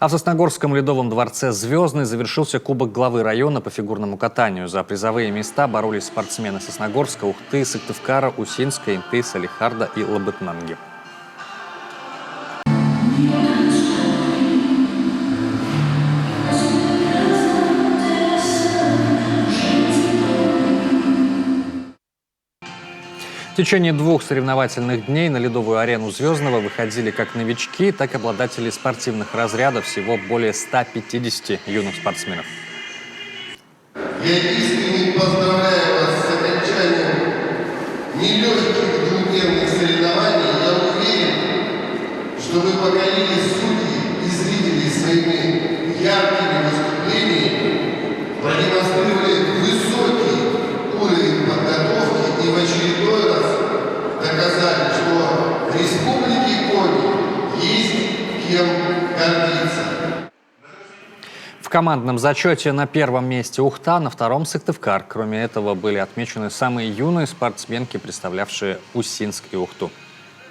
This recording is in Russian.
А в Сосногорском ледовом дворце «Звездный» завершился Кубок главы района по фигурному катанию. За призовые места боролись спортсмены Сосногорска, Ухты, Сыктывкара, Усинска, Инты, Салихарда и Лабытнанги. В течение 2 соревновательных дней на ледовую арену «Звездного» выходили как новички, так и обладатели спортивных разрядов, всего более 150 юных спортсменов. Я искренне поздравляю вас с окончанием нелегких двухдневных соревнований. Я уверен, что вы покорили судей и зрителей своими яркими выступлениями, продемонстрировали высокий уровень подготовки и в очередной раз доказали, что в Республике Коми есть кем гордиться. В командном зачете на 1-м месте Ухта, на 2-м Сыктывкар. Кроме этого, были отмечены самые юные спортсменки, представлявшие Усинск и Ухту.